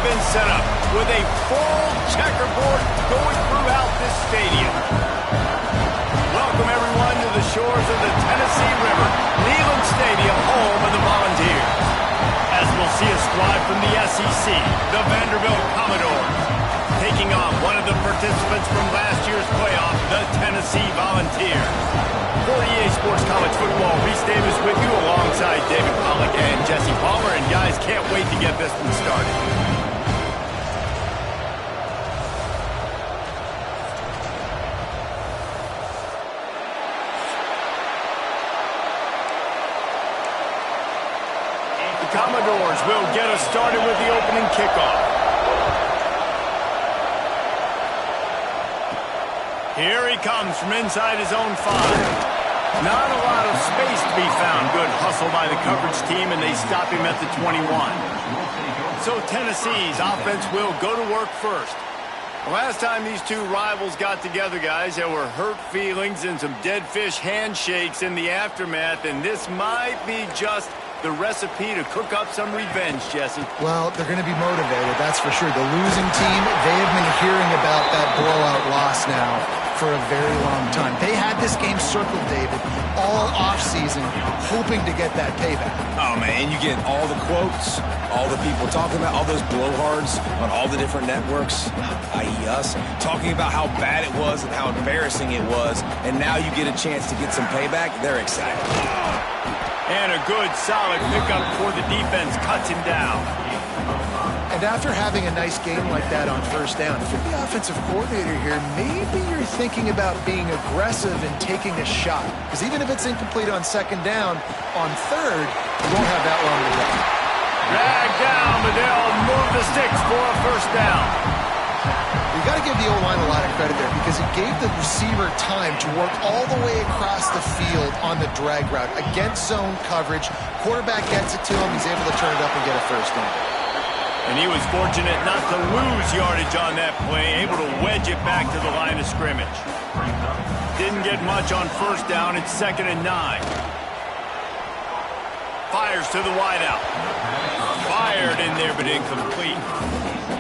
been set up with a full checkerboard going throughout this stadium. Welcome, everyone, to the shores of the Tennessee River, Neyland Stadium, home of the Volunteers. As we'll see a squad from the SEC, the Vanderbilt Commodores, taking on one of the participants from last year's playoff, the Tennessee Volunteers. For EA Sports College Football, Reese Davis with you alongside David Pollack and Jesse Palmer. And guys, can't wait to get this one started. The Commodores will get us started with the opening kickoff. Here he comes from inside his own 5. Not a lot of space to be found. Good hustle by the coverage team, and they stop him at the 21. So Tennessee's offense will go to work first. The last time these two rivals got together, guys, there were hurt feelings and some dead fish handshakes in the aftermath, and this might be just the recipe to cook up some revenge, Jesse. Well, they're going to be motivated, that's for sure. The losing team, they have been hearing about that blowout loss now for a very long time. They had this game circled, David, all offseason, hoping to get that payback. Oh, man, you get all the quotes, all the people talking about all those blowhards on all the different networks, i.e. us, talking about how bad it was and how embarrassing it was, and now you get a chance to get some payback. They're excited. And a good, solid pickup before the defense cuts him down. And after having a nice game like that on first down, if you're the offensive coordinator here, maybe you're thinking about being aggressive and taking a shot. Because even if it's incomplete on second down, on third, you won't have that long to go. Drag down, but they'll move the sticks for a first down. You got to give the O-line a lot of credit there because it gave the receiver time to work all the way across the field on the drag route against zone coverage. Quarterback gets it to him. He's able to turn it up and get a first down. And he was fortunate not to lose yardage on that play, able to wedge it back to the line of scrimmage. Didn't get much on first down. It's 2nd and 9. Fires to the wideout. Fired in there, but incomplete.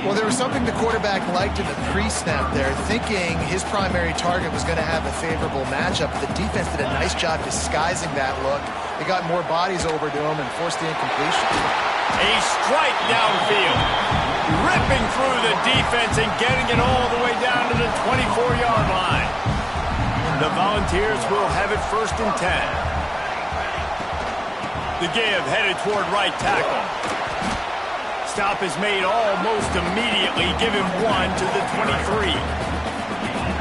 Well, there was something the quarterback liked in the pre-snap there, thinking his primary target was going to have a favorable matchup. The defense did a nice job disguising that look. They got more bodies over to him and forced the incompletion. A strike downfield. Ripping through the defense and getting it all the way down to the 24-yard line. The Volunteers will have it 1st and 10. The give headed toward right tackle. Stop is made almost immediately. Give him 1 to the 23.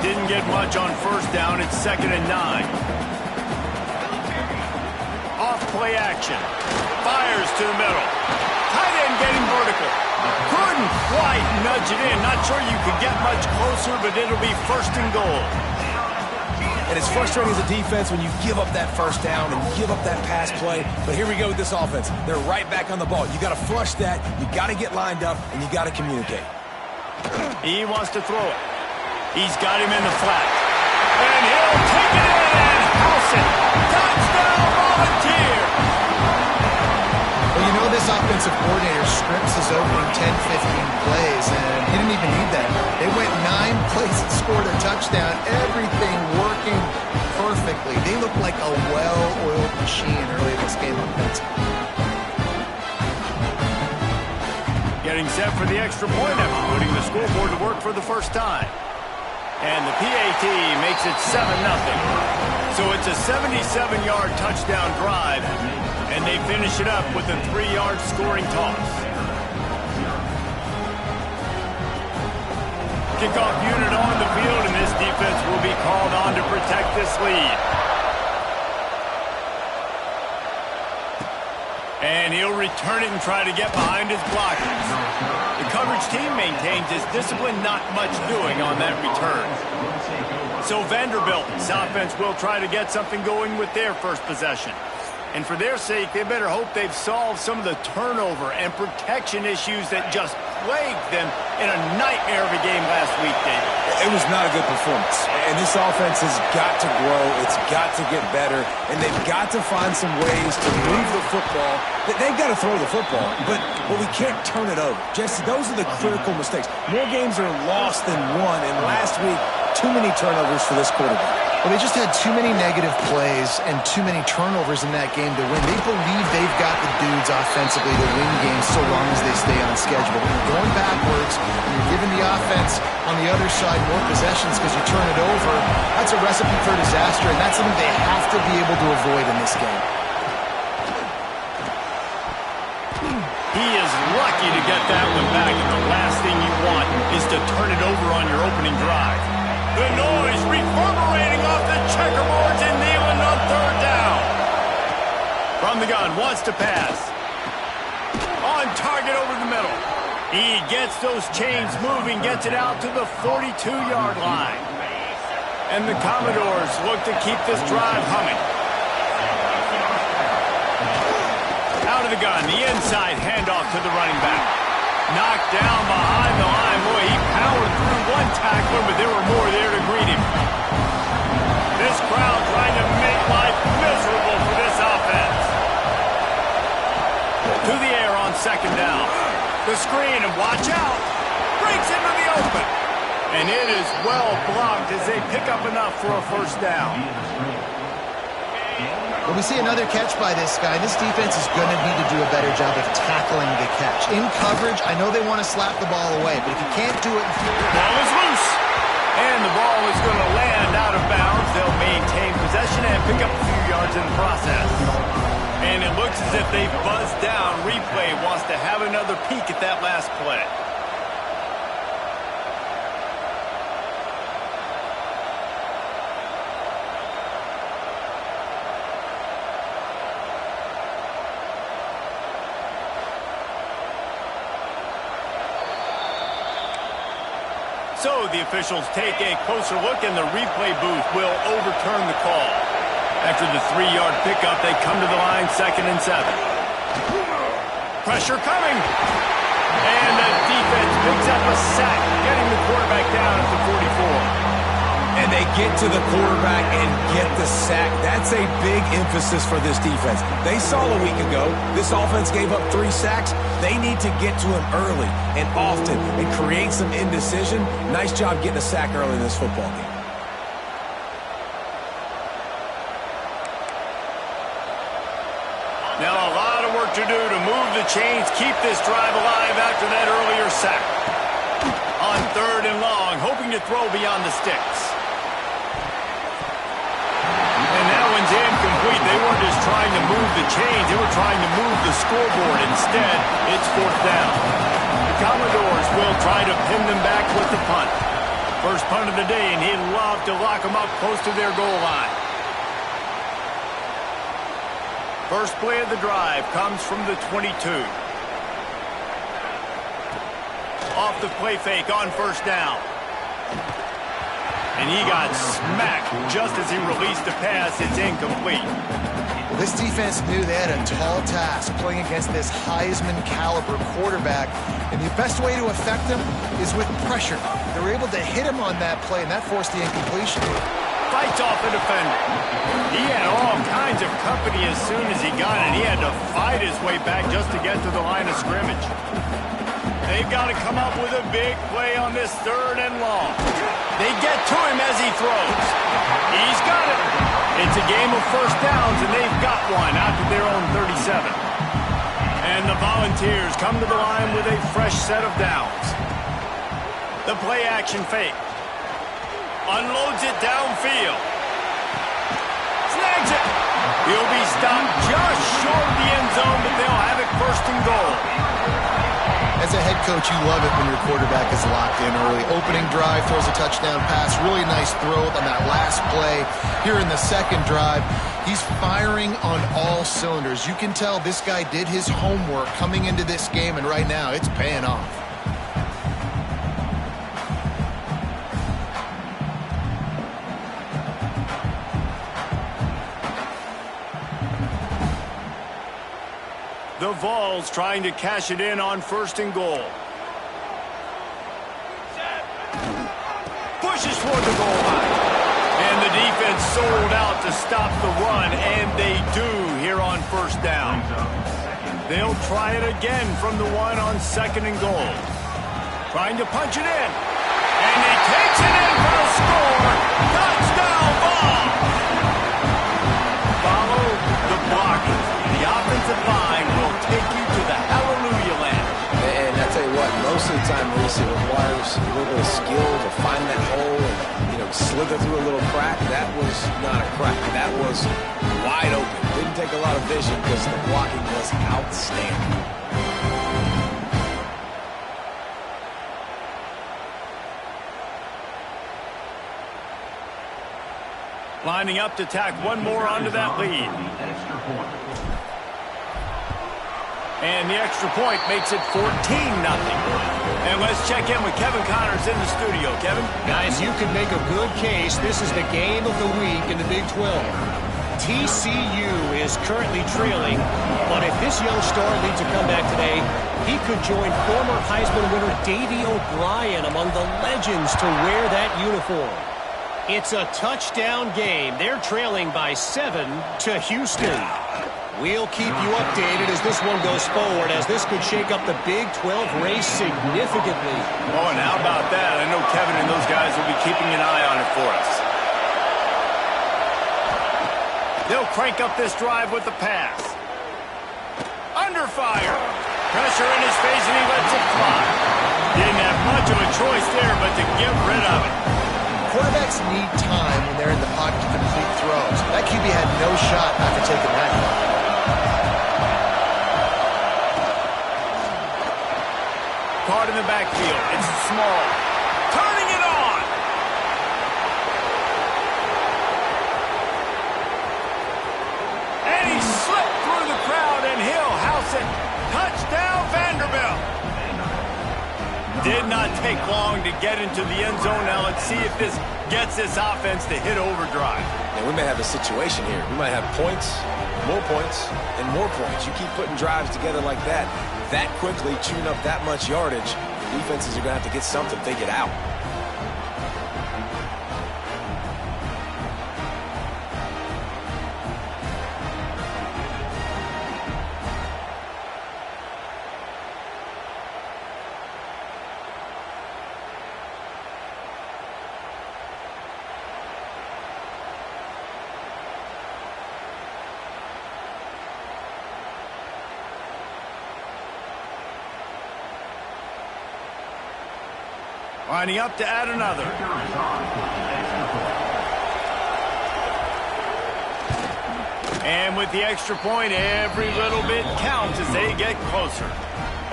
Didn't get much on first down. It's 2nd and 9. Off play action. Fires to the middle. Tight end getting vertical. Couldn't quite nudge it in. Not sure you could get much closer, but it'll be 1st and goal. And it's frustrating as a defense when you give up that first down and give up that pass play. But here we go with this offense. They're right back on the ball. You got to flush that. You got to get lined up, and you got to communicate. He wants to throw it. He's got him in the flat. And he'll take it in and house it. Touchdown, Volunteers! Well, you know this offensive coordinator scripts his opening 10, 15 plays, and he didn't even need that. They went 9 plays and scored a touchdown. Everything working perfectly. They look like a well-oiled machine early in this game offensively. Getting set for the extra point effort, putting the scoreboard to work for the first time. And the PAT makes it 7-0. So it's a 77-yard touchdown drive, and they finish it up with a 3-yard scoring toss. Kickoff unit on the field, and this defense will be called on to protect this lead. And he'll return it and try to get behind his blockers. The coverage team maintains his discipline, not much doing on that return. So Vanderbilt's offense will try to get something going with their first possession. And for their sake, they better hope they've solved some of the turnover and protection issues that just plagued them in a nightmare of a game last week, David. It was not a good performance. And this offense has got to grow. It's got to get better. And they've got to find some ways to move the football. They've got to throw the football, but we can't turn it over. Jesse, those are the critical mistakes. More games are lost than won. And last week, too many turnovers for this quarterback. Well, they just had too many negative plays and too many turnovers in that game to win. They believe they've got the dudes offensively to win games so long as they stay on schedule. When you're going backwards and you're giving the offense on the other side more possessions because you turn it over, that's a recipe for disaster, and that's something they have to be able to avoid in this game. He is lucky to get that one back, and the last thing you want is to turn it over on your opening drive. The noise reverberating off the checkerboards and Neyland on third down. From the gun, wants to pass. On target over the middle. He gets those chains moving, gets it out to the 42-yard line. And the Commodores look to keep this drive humming. Out of the gun, the inside handoff to the running back. Knocked down behind the line. Boy, he powered through one tackler, but there were more there to greet him. This crowd trying to make life miserable for this offense. To the air on second down. The screen, and watch out. Breaks into the open. And it is well blocked as they pick up enough for a first down. Well, we see another catch by this guy. This defense is going to need to do a better job of tackling the catch. In coverage, I know they want to slap the ball away, but if you can't do it... Ball is loose. And the ball is going to land out of bounds. They'll maintain possession and pick up a few yards in the process. And it looks as if they've buzzed down. Replay wants to have another peek at that last play. So the officials take a closer look, and the replay booth will overturn the call. After the 3-yard pickup, they come to the line, 2nd and 7. Pressure coming. And the defense picks up a sack, getting the quarterback down at the 44. And they get to the quarterback and get the sack. That's a big emphasis for this defense. They saw a week ago, this offense gave up 3 sacks. They need to get to him early and often and create some indecision. Nice job getting a sack early in this football game. Now a lot of work to do to move the chains, keep this drive alive after that earlier sack. On 3rd and long, hoping to throw beyond the sticks. And that one's incomplete. They weren't just trying to move the chains, they were trying to move the scoreboard. Instead, it's 4th down. The Commodores will try to pin them back with the punt. First punt of the day, and he'd love to lock them up close to their goal line. First play of the drive comes from the 22. Off the play fake on 1st down. And he got smacked just as he released the pass. It's incomplete. Well, this defense knew they had a tall task playing against this Heisman caliber quarterback. And the best way to affect him is with pressure. They were able to hit him on that play, and that forced the incompletion. Fights off a defender. He had all kinds of company as soon as he got it. He had to fight his way back just to get to the line of scrimmage. They've got to come up with a big play on this 3rd and long. They get to him as he throws. He's got it. It's a game of first downs, and they've got one out to their own 37. And the Volunteers come to the line with a fresh set of downs. The play action fake. Unloads it downfield. Snags it. He'll be stopped just short of the end zone, but they'll have it 1st and goal. As a head coach, you love it when your quarterback is locked in early. Opening drive, throws a touchdown pass. Really nice throw on that last play. Here in the 2nd drive, he's firing on all cylinders. You can tell this guy did his homework coming into this game, and right now it's paying off. The Vols trying to cash it in on 1st and goal. Pushes for the goal line. And the defense sold out to stop the run, and they do here on 1st down. They'll try it again from the one on 2nd and goal. Trying to punch it in. And he takes it in for a score. Touchdown ball. Follow the blocking. The offensive line will take you to the hallelujah land. And I tell you what, most of the time, Maurice, it requires a little bit of skill to find that hole and, slither through a little crack. That was not a crack. That was wide open. Didn't take a lot of vision because the blocking was outstanding. Lining up to tack one more onto that lead. And the extra point makes it 14-0. And let's check in with Kevin Connors in the studio. Kevin? Guys, you could make a good case. This is the game of the week in the Big 12. TCU is currently trailing, but if this young star leads a comeback today, he could join former Heisman winner Davey O'Brien among the legends to wear that uniform. It's a touchdown game. They're trailing by 7 to Houston. We'll keep you updated as this one goes forward, as this could shake up the Big 12 race significantly. Oh, and how about that? I know Kevin and those guys will be keeping an eye on it for us. They'll crank up this drive with the pass. Under fire. Pressure in his face, and he lets it fly. Didn't have much of a choice there but to get rid of it. Quarterbacks need time when they're in the pocket to complete throws. That QB had no shot after taking that shot. Caught in the backfield. It's small. Turning it on. And he slipped through the crowd, and he'll house it. Touchdown, Vanderbilt. Did not take long to get into the end zone. Now let's see if this gets this offense to hit overdrive. And we may have a situation here. We might have points, and more points. You keep putting drives together like that quickly, chewing up that much yardage, the defenses are going to have to get something, think it out. Lining up to add another. And with the extra point, every little bit counts as they get closer.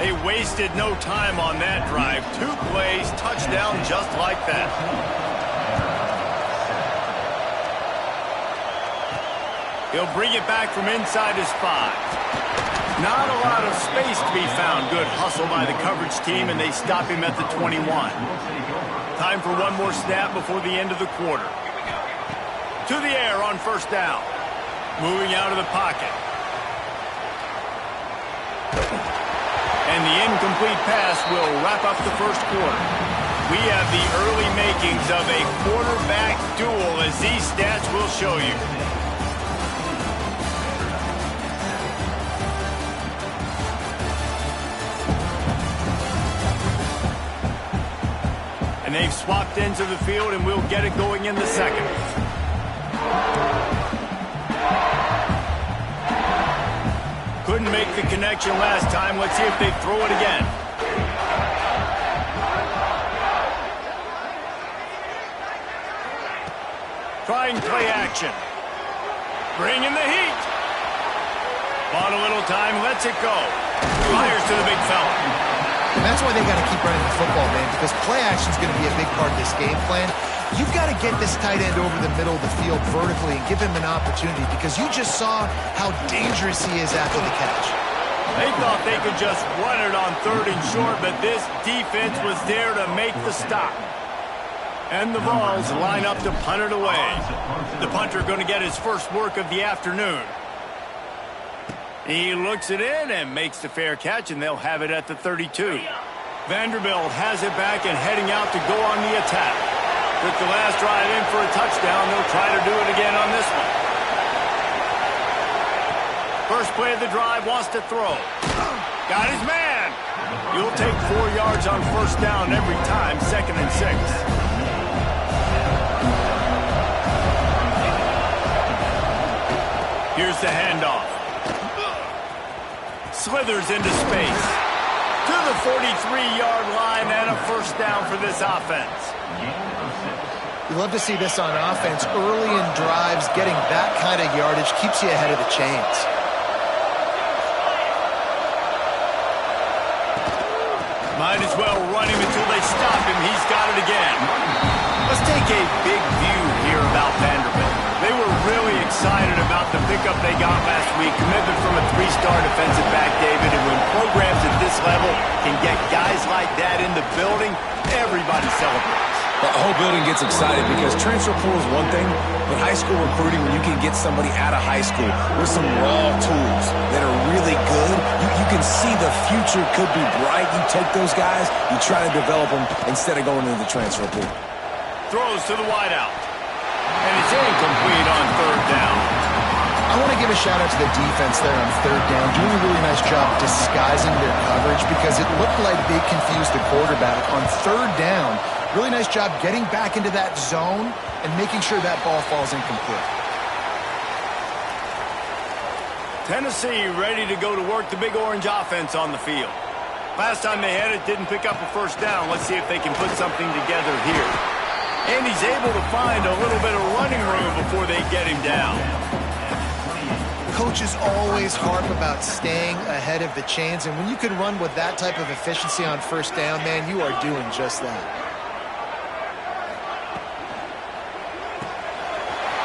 They wasted no time on that drive. 2 plays, touchdown just like that. He'll bring it back from inside his 5. Not a lot of space to be found. Good hustle by the coverage team, and they stop him at the 21. Time for one more snap before the end of the quarter. To the air on 1st down. Moving out of the pocket. And the incomplete pass will wrap up the 1st quarter. We have the early makings of a quarterback duel, as these stats will show you. And they've swapped ends of the field, and we'll get it going in the 2nd. Couldn't make the connection last time. Let's see if they throw it again. Trying play action. Bringing the heat. Bought a little time, lets it go. Fires to the big fella. And that's why they got to keep running the football, man, because play action is going to be a big part of this game plan. You've got to get this tight end over the middle of the field vertically and give him an opportunity, because you just saw how dangerous he is after the catch. They thought they could just run it on 3rd and short, but this defense was there to make the stop. And the Vols line up to punt it away. The punter going to get his first work of the afternoon. He looks it in and makes the fair catch, and they'll have it at the 32. Vanderbilt has it back and heading out to go on the attack. Took the last drive in for a touchdown. They'll try to do it again on this one. First play of the drive, wants to throw. Got his man. You'll take 4 yards on first down every time, 2nd and 6. Here's the handoff. Slithers into space. To the 43-yard line and a first down for this offense. You love to see this on offense. Early in drives, getting that kind of yardage keeps you ahead of the chains. Might as well run him until they stop him. He's got it again. Let's take a big view here about Vanderbilt. They were really excited about the pickup they got last week. Commitment from a 3-star defensive back, David. And when programs at this level can get guys like that in the building, everybody celebrates. The whole building gets excited because transfer portal is one thing, but high school recruiting, when you can get somebody out of high school with some raw tools that are really good, you can see the future could be bright. You take those guys, you try to develop them instead of going into the transfer pool. Throws to the wideout. And it's incomplete on 3rd down. I want to give a shout out to the defense there on 3rd down, doing a really nice job disguising their coverage because it looked like they confused the quarterback on 3rd down. Really nice job getting back into that zone and making sure that ball falls incomplete. Tennessee ready to go to work the Big Orange offense on the field. Last time they had it, didn't pick up a first down. Let's see if they can put something together here. And he's able to find a little bit of running room before they get him down. Coaches always harp about staying ahead of the chains, and when you can run with that type of efficiency on first down, man, you are doing just that.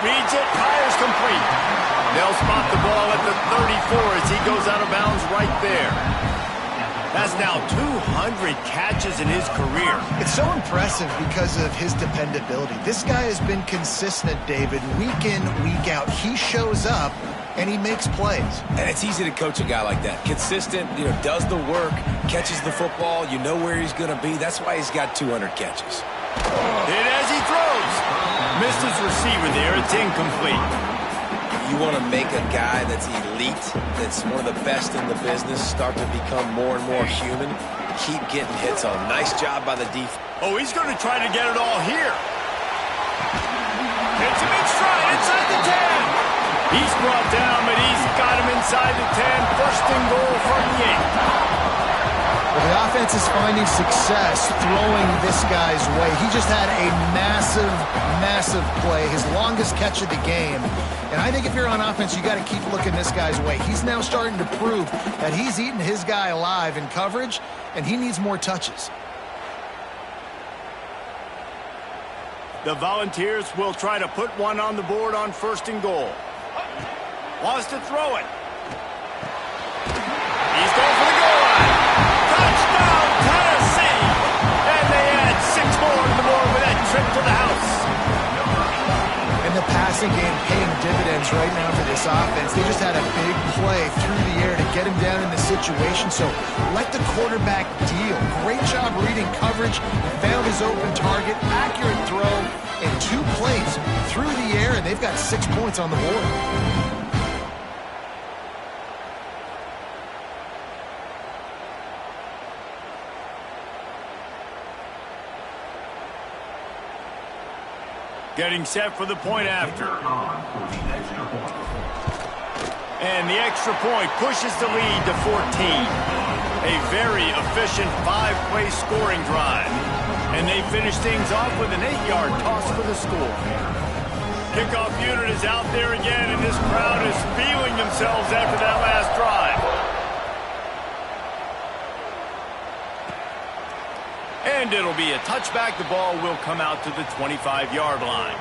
Reads it, fires complete. They'll spot the ball at the 34 as he goes out of bounds right there. That's now 200 catches in his career. It's so impressive because of his dependability. This guy has been consistent, David, week in, week out. He shows up, and he makes plays. And it's easy to coach a guy like that. Consistent, does the work, catches the football, you know where he's going to be. That's why he's got 200 catches. Hit as he throws. Missed his receiver there. It's incomplete. You want to make a guy that's elite, that's one of the best in the business, start to become more and more human, keep getting hits on. Nice job by the defense. Oh, he's going to try to get it all here. Hits him in stride inside the 10. He's brought down, but he's got him inside the 10. First and goal from the 8. Well, the offense is finding success throwing this guy's way. He just had a massive, massive play, his longest catch of the game. And I think if you're on offense, you got to keep looking this guy's way. He's now starting to prove that he's eating his guy alive in coverage, and he needs more touches. The Volunteers will try to put one on the board on first and goal. Wants to throw it. He's going for the goal line. Touchdown, Tennessee! And they add 6 more to the board with that trip to the house. And the passing game paying dividends right now for this offense. They just had a big play through the air to get him down in the situation. So let the quarterback deal. Great job reading coverage. Found his open target. Accurate throw. And 2 plays through the air. And they've got 6 points on the board. Getting set for the point after. And the extra point pushes the lead to 14. A very efficient 5-play scoring drive. And they finish things off with an 8-yard toss for the score. Kickoff unit is out there again, and this crowd is feeling themselves after that last drive. And it'll be a touchback. The ball will come out to the 25-yard line.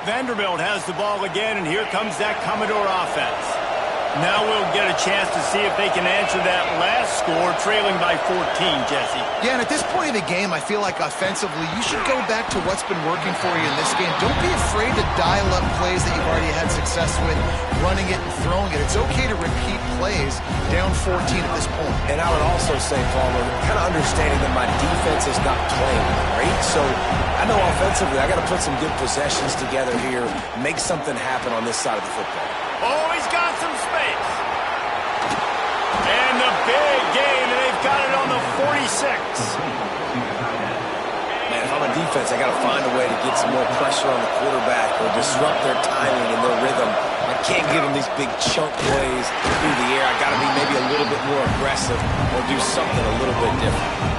Vanderbilt has the ball again, and here comes that Commodore offense. Now we'll get a chance to see if they can answer that last score, trailing by 14, Jesse. Yeah, and at this point of the game, I feel like offensively, you should go back to what's been working for you in this game. Don't be afraid to dial up plays that you've already had success with, running it and throwing it. It's okay to repeat plays down 14 at this point. And I would also say, Palmer, kind of understanding that my defense is not playing great, so I know offensively I got to put some good possessions together here, make something happen on this side of the football. Oh, he's got some space. And the big gain, and they've got it on the 46. Man, if I'm a defense, I got to find a way to get some more pressure on the quarterback or disrupt their timing and their rhythm. I can't give them these big chunk plays through the air. I got to be maybe a little bit more aggressive or do something a little bit different.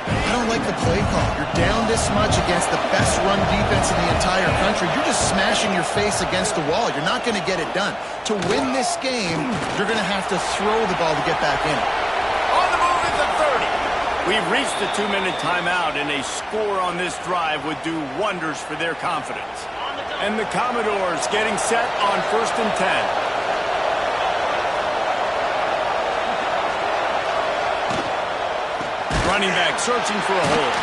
I don't like the play call. You're down this much against the best run defense in the entire country. You're just smashing your face against the wall. You're not going to get it done. To win this game, you're going to have to throw the ball to get back in. On the move at the 30. We've reached the 2-minute timeout, and a score on this drive would do wonders for their confidence. And the Commodores getting set on 1st and 10. Running back searching for a hole.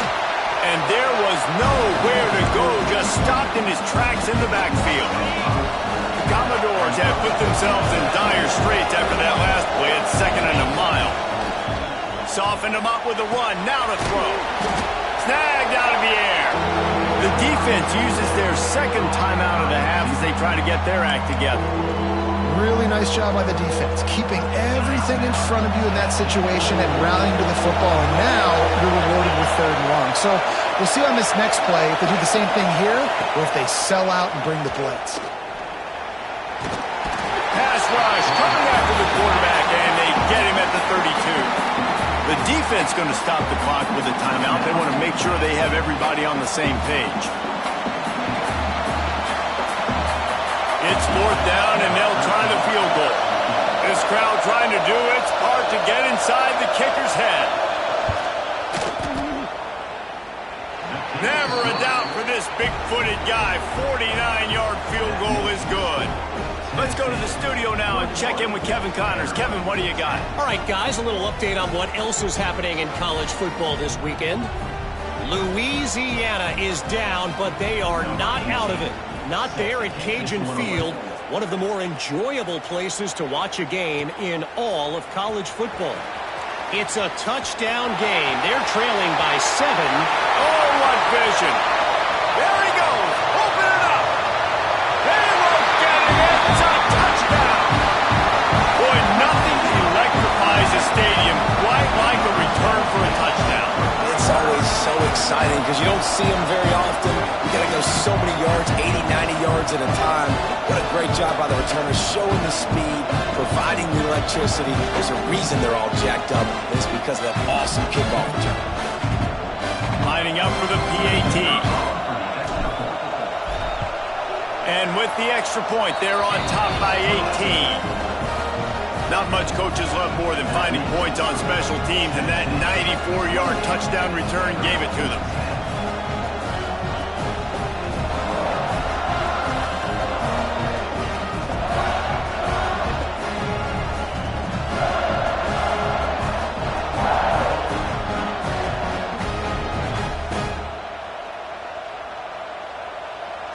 And there was nowhere to go, just stopped in his tracks in the backfield. The Commodores have put themselves in dire straits after that last play at 2nd and a mile. Softened him up with a run, now to throw. Snagged out of the air. The defense uses their second timeout of the half as they try to get their act together. Really nice job by the defense, keeping everything in front of you in that situation and rallying to the football. And now you're rewarded with 3rd and long. So we'll see on this next play if they do the same thing here or if they sell out and bring the blitz. Pass rush coming after the quarterback, and they get him at the 32. The defense going to stop the clock with a timeout. They want to make sure they have everybody on the same page. It's 4th down, and they'll try the field goal. This crowd trying to do its part to get inside the kicker's head. Never a doubt for this big-footed guy. 49-yard field goal is good. Let's go to the studio now and check in with Kevin Connors. Kevin, what do you got? All right, guys, a little update on what else is happening in college football this weekend. Louisiana is down, but they are not out of it. Not there at Cajun Field, one of the more enjoyable places to watch a game in all of college football. It's a touchdown game. They're trailing by 7. Oh, what vision. There he goes. Open it up. They look at it. It's a touchdown. Boy, nothing electrifies a stadium quite like a return for a touchdown. It's always so exciting because you don't see them very often. You got to go so many yards, 80, 90 yards at a time. What a great job by the returners, showing the speed, providing the electricity. There's a reason they're all jacked up. It's because of that awesome kickoff return. Lining up for the PAT. And with the extra point, they're on top by 18. Not much coaches love more than finding points on special teams, and that 94-yard touchdown return gave it to them.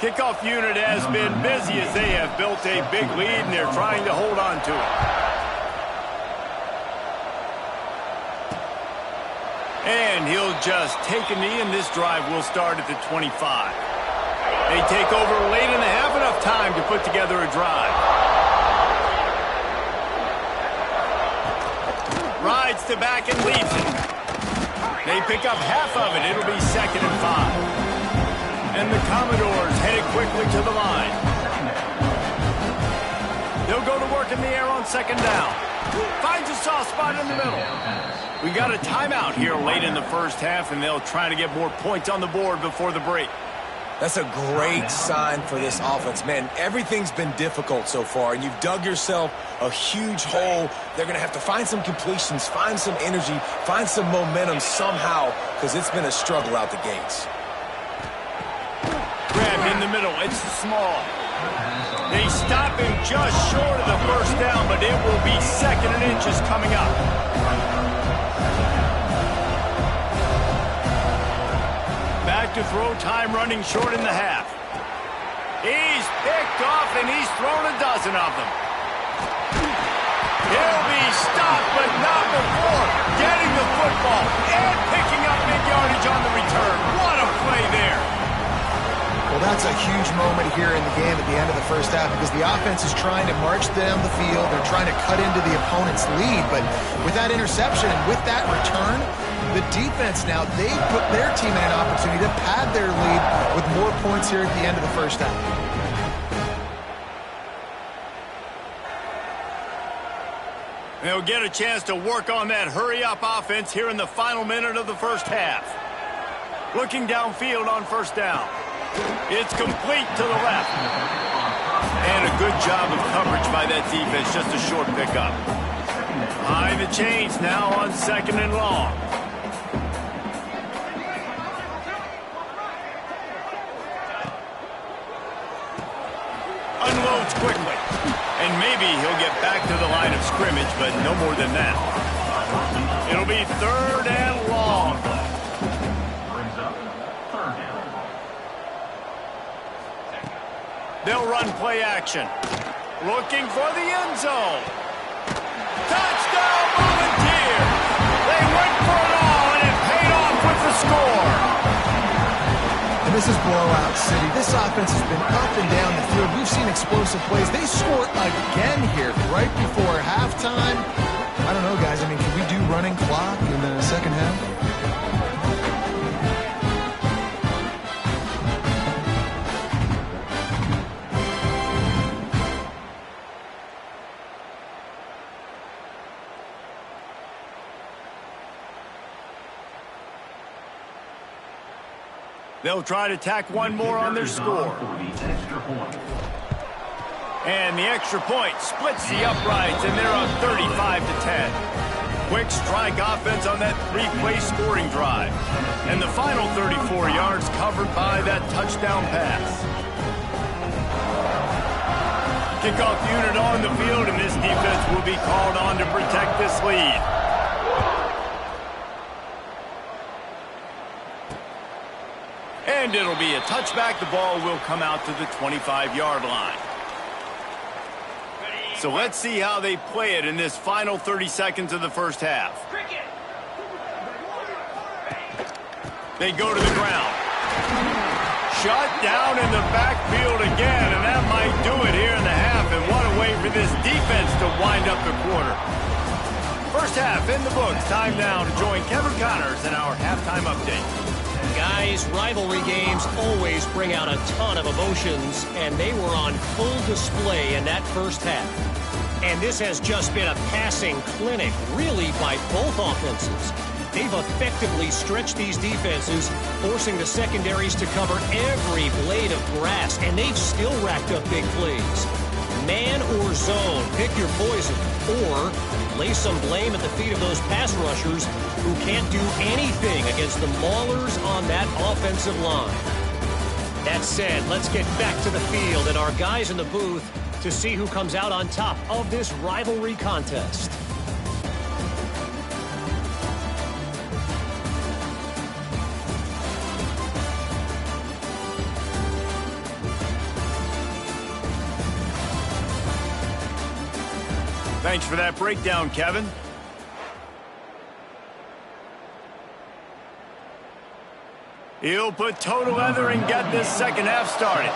Kickoff unit has been busy as they have built a big lead, and they're trying to hold on to it. And he'll just take a knee, and this drive will start at the 25. They take over late in the half, enough time to put together a drive. Rides to back and leads it. They pick up half of it. It'll be 2nd and 5. And the Commodores headed quickly to the line. They'll go to work in the air on 2nd down. Finds a soft spot in the middle. We got a timeout here late in the first half, and they'll try to get more points on the board before the break. That's a great sign for this offense. Man, everything's been difficult so far, and you've dug yourself a huge hole. They're going to have to find some completions, find some energy, find some momentum somehow, because it's been a struggle out the gates. Grab in the middle. It's small. They stop him just short of the first down, but it will be 2nd and inches coming up. Back to throw, time running short in the half. He's picked off, and he's thrown a dozen of them. He'll be stopped, but not before getting the football and picking up mid-yardage on the return. What a play there. Well, that's a huge moment here in the game at the end of the first half because the offense is trying to march down the field. They're trying to cut into the opponent's lead, but with that interception and with that return, the defense now, they put their team in an opportunity to pad their lead with more points here at the end of the first half. They'll get a chance to work on that hurry-up offense here in the final minute of the first half. Looking downfield on first down. It's complete to the left. And a good job of coverage by that defense, just a short pickup. Behind the chains now on 2nd and long. Unloads quickly. And maybe he'll get back to the line of scrimmage, but no more than that. It'll be 3rd and long. They'll run play action. Looking for the end zone. Touchdown, Volunteers! They went for it all, and it paid off with the score. And this is blowout city. This offense has been up and down the field. We've seen explosive plays. They score again here right before halftime. I don't know, guys. I mean, can we do running clock in the second half? They'll try to tack one more on their score. And the extra point splits the uprights, and they're up 35-10. Quick strike offense on that 3-play scoring drive. And the final 34 yards covered by that touchdown pass. Kickoff unit on the field, and this defense will be called on to protect this lead. And it'll be a touchback. The ball will come out to the 25-yard line. So let's see how they play it in this final 30 seconds of the first half. They go to the ground. Shut down in the backfield again, and that might do it here in the half. And what a way for this defense to wind up the quarter. First half in the books. Time now to join Kevin Connors in our halftime update. Guys, rivalry games always bring out a ton of emotions, and they were on full display in that first half. And this has just been a passing clinic, really, by both offenses. They've effectively stretched these defenses, forcing the secondaries to cover every blade of grass, and they've still racked up big plays. Man or zone, pick your poison, or lay some blame at the feet of those pass rushers who can't do anything against the maulers on that offensive line. That said, let's get back to the field and our guys in the booth to see who comes out on top of this rivalry contest. Thanks for that breakdown, Kevin. He'll put toe to leather and get this second half started.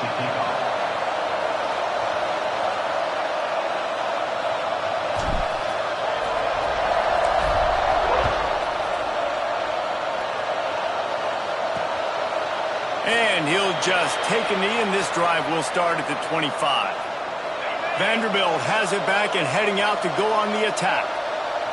And he'll just take a knee, and this drive will start at the 25. Vanderbilt has it back and heading out to go on the attack.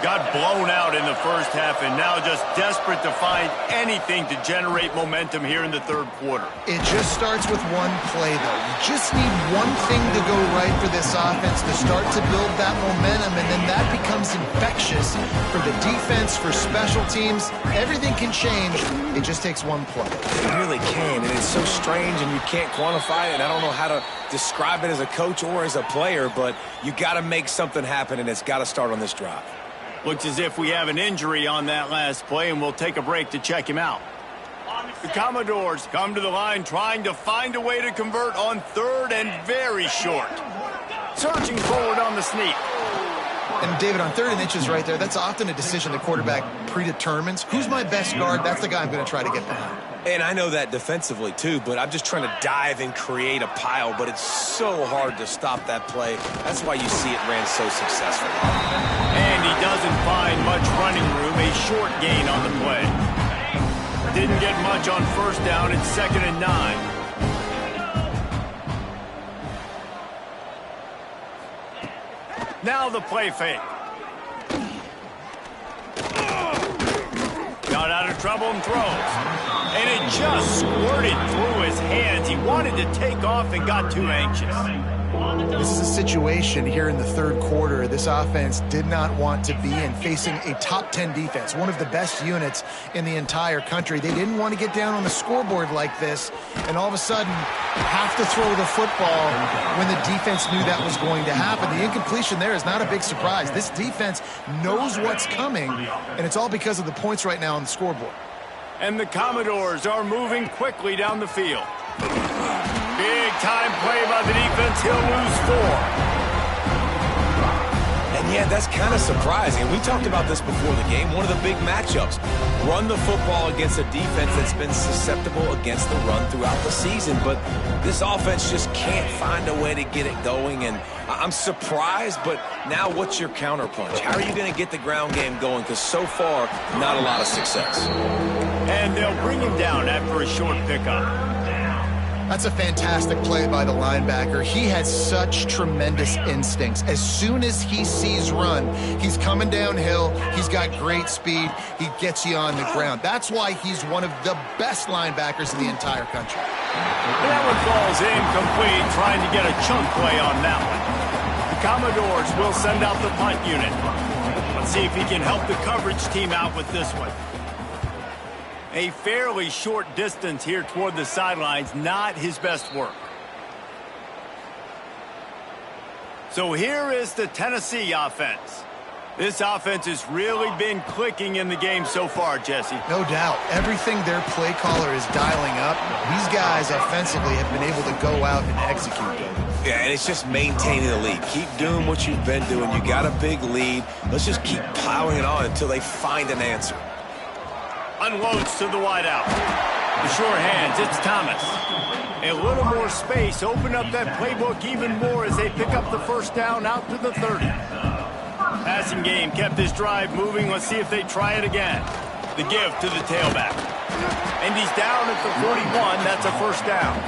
Got blown out in the first half and now just desperate to find anything to generate momentum here in the third quarter. It just starts with one play, though. You just need one thing to go right for this offense to start to build that momentum, and then that becomes infectious for the defense, for special teams. Everything can change. It just takes one play. It really can, and it's so strange, and you can't quantify it. I don't know how to describe it as a coach or as a player, but you got to make something happen, and it's got to start on this drive. Looks as if we have an injury on that last play, and we'll take a break to check him out. The Commodores come to the line trying to find a way to convert on third and very short. Surging forward on the sneak. And, David, on 3rd and inches right there, that's often a decision the quarterback predetermines. Who's my best guard? That's the guy I'm going to try to get behind. And I know that defensively, too, but I'm just trying to dive and create a pile, but it's so hard to stop that play. That's why you see it ran so successful. And he doesn't find much running room, a short gain on the play. Didn't get much on first down. It's 2nd and 9. Now the play fake. Got out of trouble and throws. And it just squirted through his hands. He wanted to take off and got too anxious. This is a situation here in the 3rd quarter this offense did not want to be in, facing a top 10 defense, one of the best units in the entire country. They didn't want to get down on the scoreboard like this and all of a sudden have to throw the football when the defense knew that was going to happen. The incompletion there is not a big surprise. This defense knows what's coming, and it's all because of the points right now on the scoreboard. And the Commodores are moving quickly down the field. Big time play by the defense. He'll lose 4. And yeah, that's kind of surprising. We talked about this before the game. One of the big matchups. Run the football against a defense that's been susceptible against the run throughout the season. But this offense just can't find a way to get it going. And I'm surprised, but now what's your counterpunch? How are you going to get the ground game going? Because so far, not a lot of success. And they'll bring him down after a short pickup. That's a fantastic play by the linebacker. He has such tremendous instincts. As soon as he sees run, he's coming downhill. He's got great speed. He gets you on the ground. That's why he's one of the best linebackers in the entire country. That one falls incomplete, trying to get a chunk play on that one. The Commodores will send out the punt unit. Let's see if he can help the coverage team out with this one. A fairly short distance here toward the sidelines, not his best work. So here is the Tennessee offense. This offense has really been clicking in the game so far, Jesse. No doubt. Everything their play caller is dialing up, these guys offensively have been able to go out and execute. Yeah, and it's just maintaining the lead. Keep doing what you've been doing. You got a big lead. Let's just keep plowing it on until they find an answer. Unloads to the wideout. The sure hands, it's Thomas. A little more space, open up that playbook even more as they pick up the first down out to the 30. Passing game kept this drive moving. Let's see if they try it again. The give to the tailback. And he's down at the 41. That's a first down.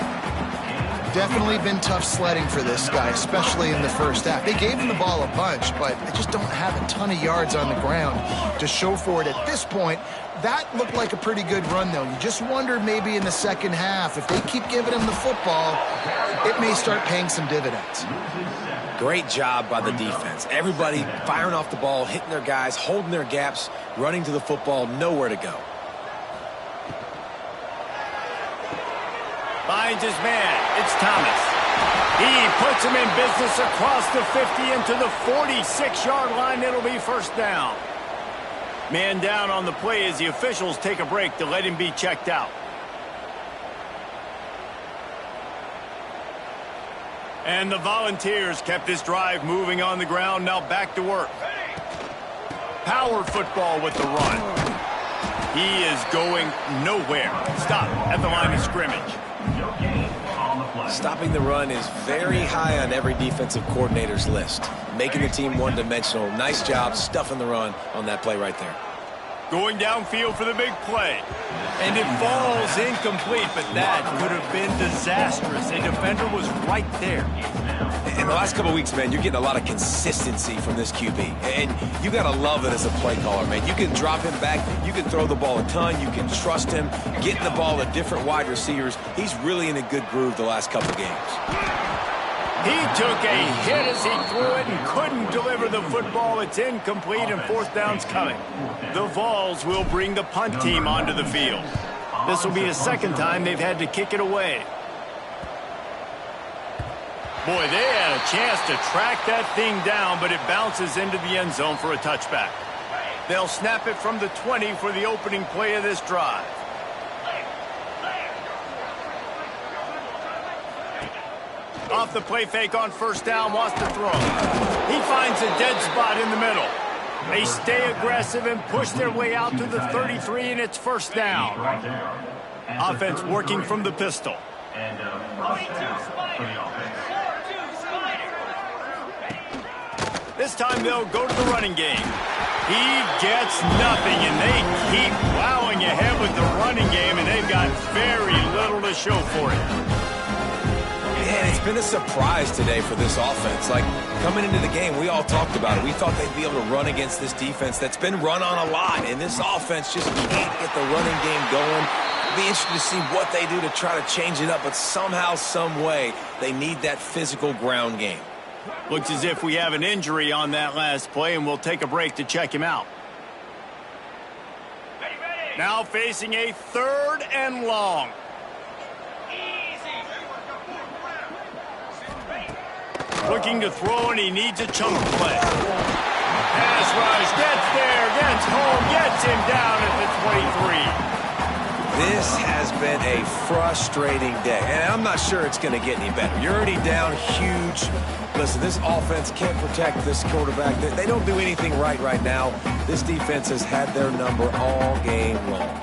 Definitely been tough sledding for this guy, especially in the first half. They gave him the ball a bunch, but they just don't have a ton of yards on the ground to show for it at this point. That looked like a pretty good run, though. You just wonder maybe in the second half, if they keep giving him the football, it may start paying some dividends. Great job by the defense. Everybody firing off the ball, hitting their guys, holding their gaps, running to the football, nowhere to go. Finds his man. It's Thomas. He puts him in business across the 50 into the 46-yard line. It'll be first down. Man down on the play as the officials take a break to let him be checked out. And the Volunteers kept this drive moving on the ground. Now back to work. Power football with the run. He is going nowhere. Stop at the line of scrimmage. Stopping the run is very high on every defensive coordinator's list. Making the team one-dimensional. Nice job stuffing the run on that play right there. Going downfield for the big play. And it falls incomplete, but that could have been disastrous. A defender was right there. And the last couple of weeks, man, you're getting a lot of consistency from this QB. And you got to love it as a play caller, man. You can drop him back. You can throw the ball a ton. You can trust him, getting the ball to different wide receivers. He's really in a good groove the last couple of games. He took a hit as he threw it and couldn't deliver the football. It's incomplete and fourth down's coming. The Vols will bring the punt team onto the field. This will be the second time they've had to kick it away. Boy, they had a chance to track that thing down, but it bounces into the end zone for a touchback. They'll snap it from the 20 for the opening play of this drive. Off the play fake on first down, wants to throw. He finds a dead spot in the middle. They stay aggressive and push their way out to the 33, and it's first down. Offense working from the pistol. This time they'll go to the running game. He gets nothing, and they keep plowing ahead with the running game, and they've got very little to show for it. Man, it's been a surprise today for this offense. Like, coming into the game, we all talked about it. We thought they'd be able to run against this defense that's been run on a lot, and this offense just can't get the running game going. It'll be interesting to see what they do to try to change it up, but somehow, some way, they need that physical ground game. Looks as if we have an injury on that last play, and we'll take a break to check him out. Now facing a 3rd and long. Looking to throw, and he needs a chunk play. Pass rush, gets there, gets home, gets him down at the 23. This has been a frustrating day, and I'm not sure it's going to get any better. You're already down huge. Listen, this offense can't protect this quarterback. They don't do anything right now. This defense has had their number all game long.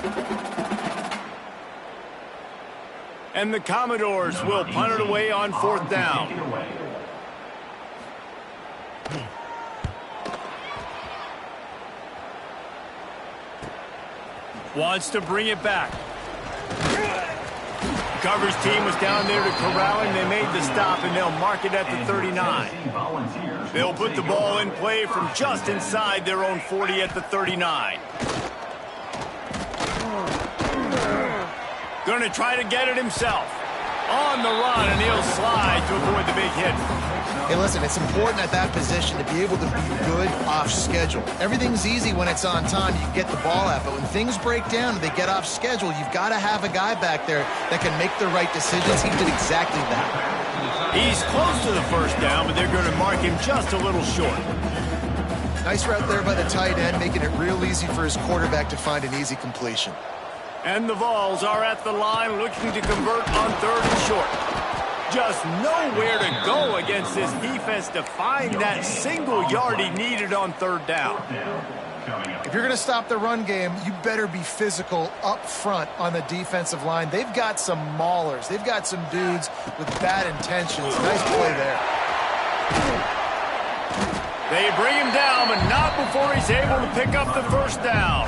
And the Commodores will punt it away on 4th down. Wants to bring it back. Coverage team was down there to corral him. They made the stop, and they'll mark it at the 39. They'll put the ball in play from just inside their own 40 at the 39. Going to try to get it himself. On the run, and he'll slide to avoid the big hit. Hey, listen, it's important at that position to be able to be good off schedule. Everything's easy when it's on time. You get the ball out, but when things break down and they get off schedule, you've got to have a guy back there that can make the right decisions. He did exactly that. He's close to the first down, but they're going to mark him just a little short. Nice route there by the tight end, making it real easy for his quarterback to find an easy completion. And the Vols are at the line looking to convert on 3rd and short. Just nowhere to go against this defense to find that single yard he needed on 3rd down. If you're going to stop the run game, you better be physical up front on the defensive line. They've got some maulers. They've got some dudes with bad intentions. Nice play there. They bring him down, but not before he's able to pick up the first down.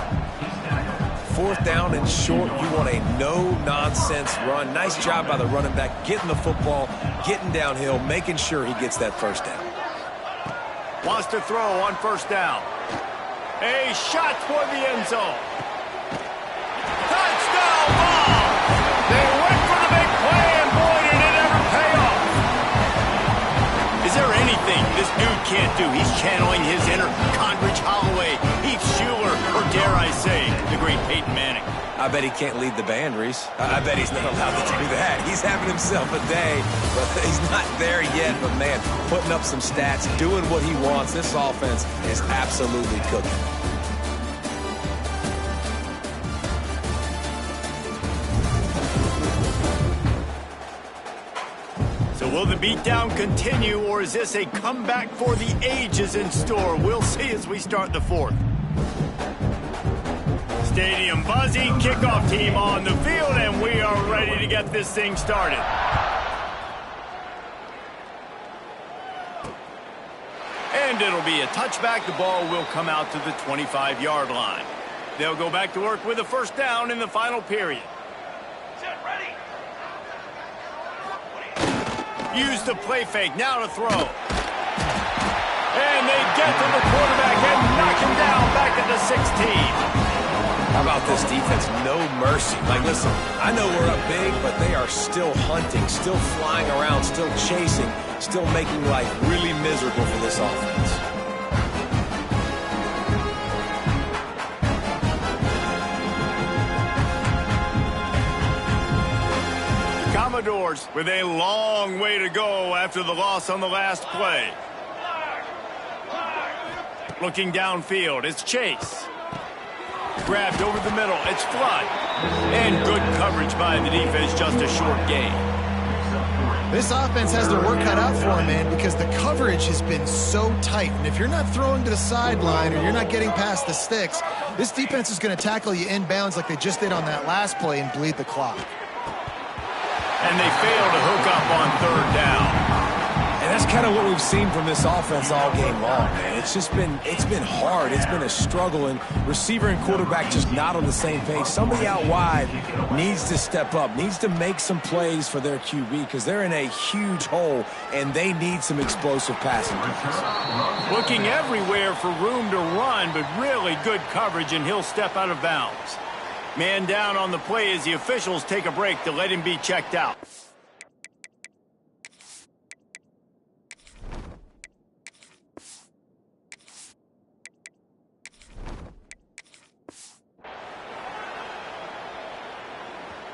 4th down and short, you want a no-nonsense run. Nice job by the running back, getting the football, getting downhill, making sure he gets that first down. Wants to throw on first down. A shot toward the end zone. Touchdown ball! They went for the big play, and boy, did it ever pay off. Is there anything this dude can't do? He's channeling his inner Condridge Holloway, Heath Schuler, or dare I say, the great Peyton Manning. I bet he can't lead the band, Reese. I bet he's not allowed to do that. He's having himself a day, but he's not there yet. But, man, putting up some stats, doing what he wants. This offense is absolutely cooking. So will the beatdown continue, or is this a comeback for the ages in store? We'll see as we start the 4th. Stadium buzzing, kickoff team on the field, and we are ready to get this thing started. And it'll be a touchback. The ball will come out to the 25-yard line. They'll go back to work with a first down in the final period. Use the play fake. Now to throw. And they get to the quarterback and knock him down back at the 16. How about this defense? No mercy. Like, listen, I know we're up big, but they are still hunting, still flying around, still chasing, still making life really miserable for this offense. The Commodores with a long way to go after the loss on the last play. Looking downfield, it's Chase. Grabbed over the middle, it's Flood. And good coverage by the defense, just a short gain. This offense has their work cut out for them, man, because the coverage has been so tight. And if you're not throwing to the sideline or you're not getting past the sticks, this defense is going to tackle you inbounds like they just did on that last play and bleed the clock. And they fail to hook up on third down. And that's kind of what we've seen from this offense all game long, man. It's been hard. It's been a struggle, and receiver and quarterback just not on the same page. Somebody out wide needs to step up, needs to make some plays for their QB because they're in a huge hole, and they need some explosive passing defense. Looking everywhere for room to run, but really good coverage, and he'll step out of bounds. Man down on the play as the officials take a break to let him be checked out.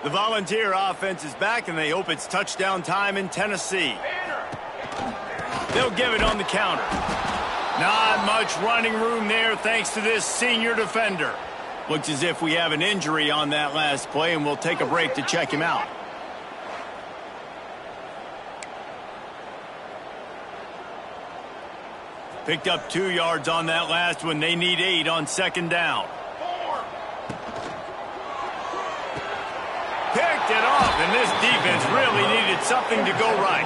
The Volunteer offense is back, and they hope it's touchdown time in Tennessee. They'll give it on the counter. Not much running room there thanks to this senior defender. Looks as if we have an injury on that last play, and we'll take a break to check him out. Picked up 2 yards on that last one. They need 8 on second down. Picked it off, and this defense really needed something to go right.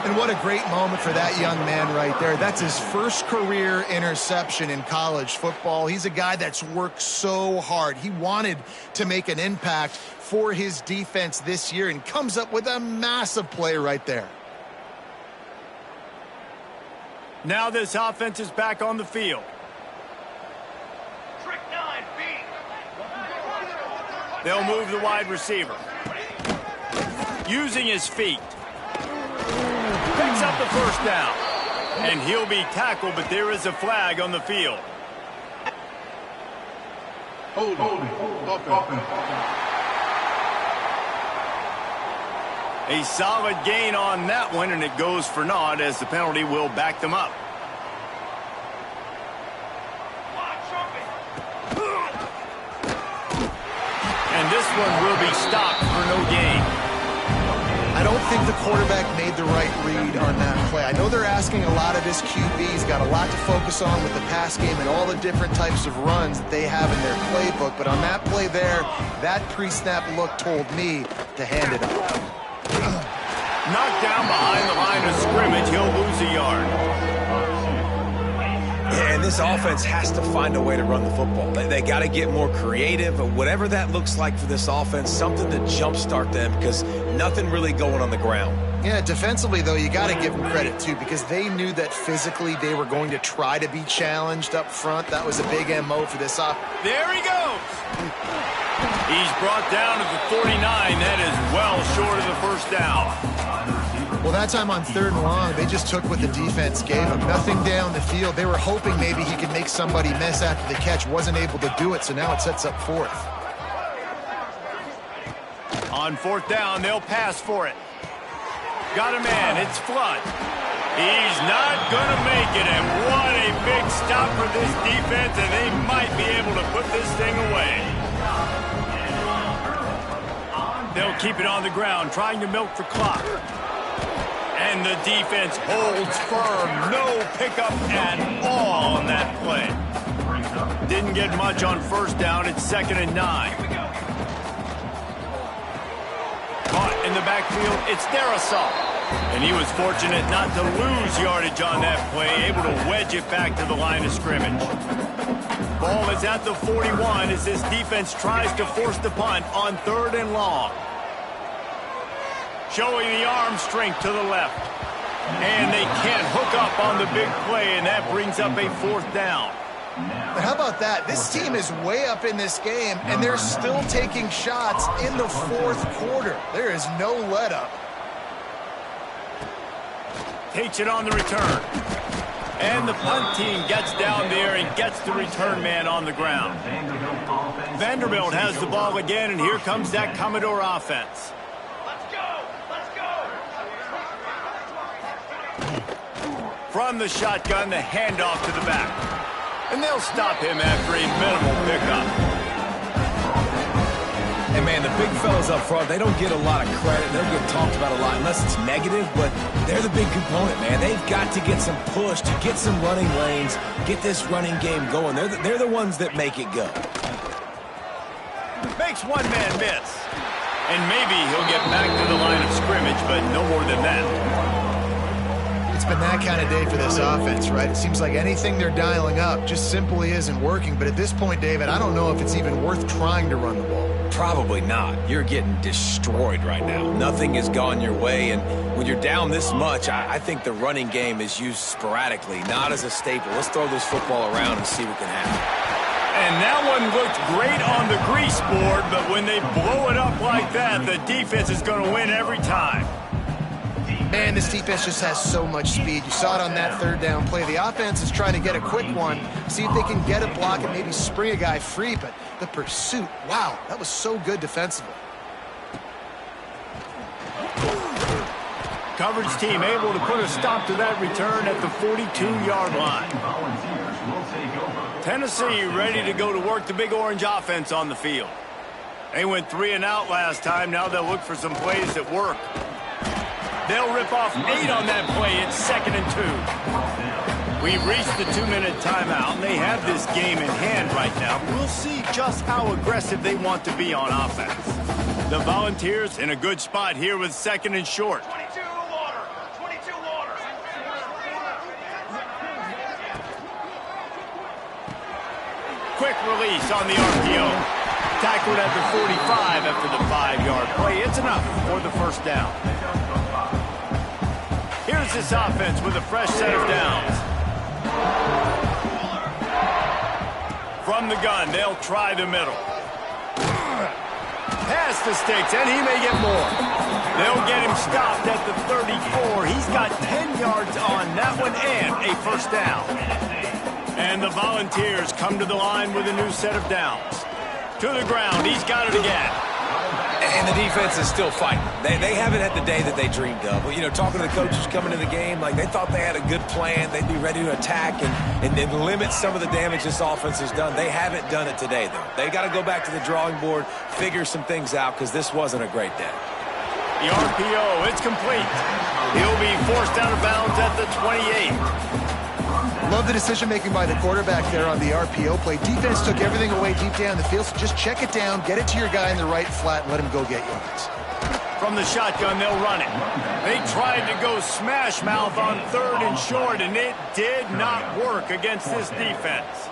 And what a great moment for that young man right there. That's his first career interception in college football. He's a guy that's worked so hard. He wanted to make an impact for his defense this year and comes up with a massive play right there. Now this offense is back on the field. They'll move the wide receiver. Using his feet. Picks up the first down. And he'll be tackled, but there is a flag on the field. Hold on. A solid gain on that one, and it goes for naught as the penalty will back them up. And this one will be stopped for no gain. I don't think the quarterback made the right read on that play. I know they're asking a lot of his QB. He's got a lot to focus on with the pass game and all the different types of runs that they have in their playbook. But on that play there, that pre-snap look told me to hand it off. Knocked down behind the line of scrimmage, he'll lose a yard. Yeah, and this offense has to find a way to run the football. They got to get more creative, but whatever that looks like for this offense, something to jumpstart them because nothing really going on the ground. Yeah, defensively, though, you got to give them credit, too, because they knew that physically they were going to try to be challenged up front. That was a big MO for this offense. There he goes. He's brought down at the 49. That is well short of the first down. Well, that time on 3rd and long, they just took what the defense gave him. Nothing down the field. They were hoping maybe he could make somebody miss after the catch. Wasn't able to do it, so now it sets up 4th. On 4th down, they'll pass for it. Got a man. It's Flood. He's not going to make it, and what a big stop for this defense, and they might be able to put this thing away. They'll keep it on the ground, trying to milk the clock. And the defense holds firm. No pickup at all on that play. Didn't get much on 1st down. It's 2nd and 9. Caught in the backfield. It's Darrisaw. And he was fortunate not to lose yardage on that play. Able to wedge it back to the line of scrimmage. Ball is at the 41 as this defense tries to force the punt on 3rd and long. showing the arm strength to the left. And they can't hook up on the big play, and that brings up a 4th down. But how about that? This team is way up in this game, and they're still taking shots in the 4th quarter. There is no let-up. Takes it on the return. And the punt team gets down there and gets the return man on the ground. Vanderbilt has the ball again, and here comes that Commodore offense. From the shotgun, the handoff to the back. And they'll stop him after a minimal pickup. And, man, the big fellas up front, they don't get a lot of credit. They don't get talked about a lot unless it's negative, but they're the big component, man. They've got to get some push, to get some running lanes, get this running game going. They're the ones that make it go. Makes one man miss. And maybe he'll get back to the line of scrimmage, but no more than that. It's been that kind of day for this offense, right? It seems like anything they're dialing up just simply isn't working. But at this point, David, I don't know if it's even worth trying to run the ball. Probably not. You're getting destroyed right now. Nothing has gone your way, and when you're down this much, I think the running game is used sporadically, not as a staple. Let's throw this football around and see what can happen. And that one looked great on the grease board, but when they blow it up like that, the defense is going to win every time. Man, this defense just has so much speed. You saw it on that 3rd down play. The offense is trying to get a quick one, see if they can get a block and maybe spring a guy free, but the pursuit, wow, that was so good defensively. Coverage team able to put a stop to that return at the 42-yard line. Tennessee ready to go to work the Big Orange offense on the field. They went 3 and out last time. Now they'll look for some plays that work. They'll rip off 8 on that play. It's 2nd and 2. We've reached the 2-minute timeout, and they have this game in hand right now. We'll see just how aggressive they want to be on offense. The Volunteers in a good spot here with 2nd and short. 22 water. 22 water. Quick release on the RPO. Tackled at the 45 after the 5-yard play. It's enough for the 1st down. Here's this offense with a fresh set of downs. From the gun, they'll try the middle. Past the sticks, and he may get more. They'll get him stopped at the 34. He's got 10 yards on that one and a 1st down. And the Volunteers come to the line with a new set of downs. To the ground, he's got it again. And the defense is still fighting. They haven't had the day that they dreamed of. Well, you know, talking to the coaches coming to the game, like they thought they had a good plan. They'd be ready to attack and then limit some of the damage this offense has done. They haven't done it today, though. They got to go back to the drawing board, figure some things out, because this wasn't a great day. The RPO, it's complete. He'll be forced out of bounds at the 28. Love the decision-making by the quarterback there on the RPO play. Defense took everything away deep down the field, so just check it down, get it to your guy in the right flat, and let him go get yards. From the shotgun, they'll run it. They tried to go smash mouth on 3rd and short, and it did not work against this defense.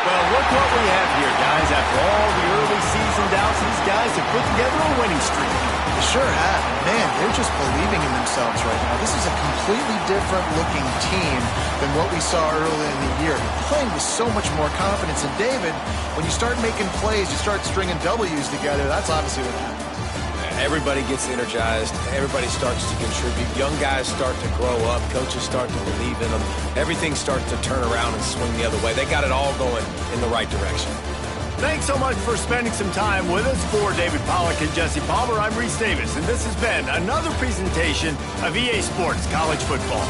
Well, look what we have here, guys. After all the early season doubts, these guys have put together a winning streak. They sure have. Man, they're just believing in themselves right now. This is a completely different-looking team than what we saw early in the year. They're playing with so much more confidence. And, David, when you start making plays, you start stringing W's together, that's obviously what happens. Everybody gets energized. Everybody starts to contribute. Young guys start to grow up. Coaches start to believe in them. Everything starts to turn around and swing the other way. They got it all going in the right direction. Thanks so much for spending some time with us. For David Pollack and Jesse Palmer, I'm Reese Davis, and this has been another presentation of EA Sports College Football.